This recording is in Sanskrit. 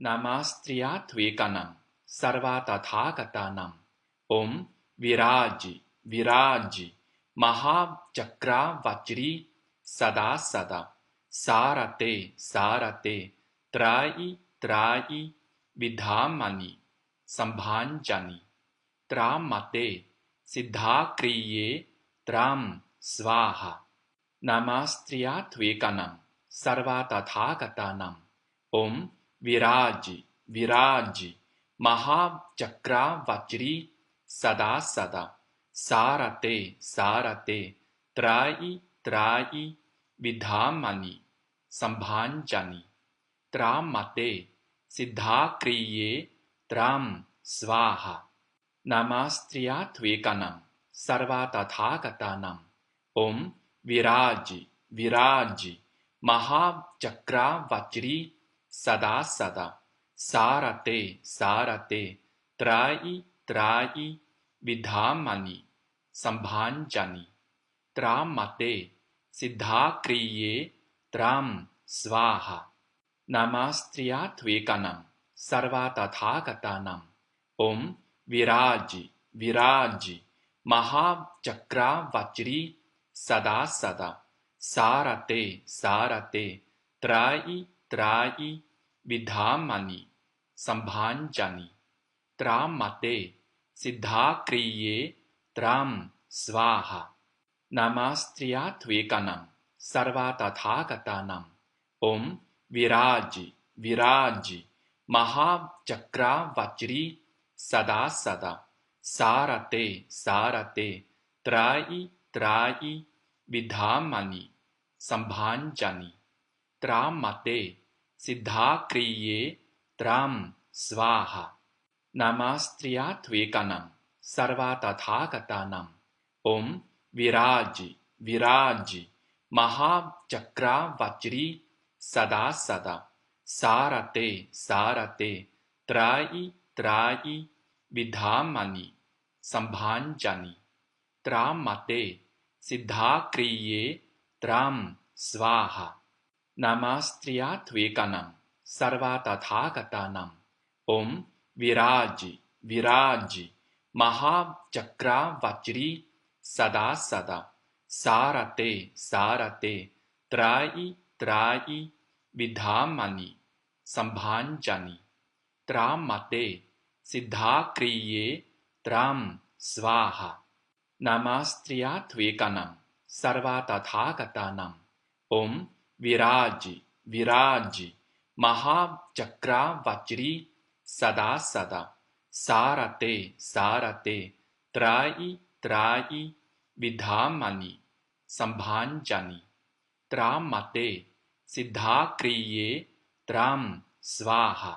नामास्त्रियात्वेकानं सर्वा तथागतानाम् ॐ विराजि विराजि महाचक्रावज्री सदा सदा सारते सारते त्रायि त्रायि विधामनि संभाञ्जनि त्रामते सिद्धाक्रिये त्रां स्वाहा नामास्त्रियात्वेकानं सर्वा तथागतानाम् ॐ विराजि विराजि महाचक्रावज्री सदा सदा सारते सारते त्रायि त्रायि विधामनि संभाञ्जनि त्रामते सिद्धाक्रिये त्रां स्वाहा नामास्त्रियात्वेकानं सर्वा तथागतानाम् ॐ विराजि विराजि महाचक्रावज्री सदा सदा सारते सारते त्रायि त्रायि विधामनि संभाञ्जनि त्रामते सिद्धाक्रिये त्रां स्वाहा नामास्त्रियात्वेकानं सर्वा तथागतानाम् ॐ विराजि विराजि महाचक्रावज्री सदा सदा सारते सारते त्रायि त्रायि विधामनि संभाञ्जनि त्रामते सिद्धाक्रिये त्रां स्वाहा नामास्त्रियात्वेकानं सर्वा तथागतानाम् ॐ विराजि विराजि महाचक्रावज्री सदा सदा सारते सारते त्रायि त्रायि विधामनि संभाञ्जनि त्रामते सिद्धाक्रिये त्रां स्वाहा नामास्त्रियात्वेकानं सर्वा तथागतानाम् ॐ विराजि विराजि महाचक्रावज्री सदा सदा सारते सारते त्रायि त्रायि विधामनि संभाञ्जनि त्रामते सिद्धाक्रिये त्रां स्वाहा नामास्त्रियात्वेकानं सर्वा तथागतानाम् ॐ विराजि विराजि महाचक्रावज्री सदा सदा सारते सारते त्रायि त्रायि विधामनि संभाञ्जनि त्रामते सिद्धाक्रिये त्रां स्वाहा नामास्त्रियात्वेकानं सर्वा तथागतानाम् ॐ विराजि विराजि महाचक्रावज्री सदा सदा सारते सारते त्रायि त्रायि विधामनि संभाञ्जनि त्रामते सिद्धाक्रिये त्रां स्वाहा।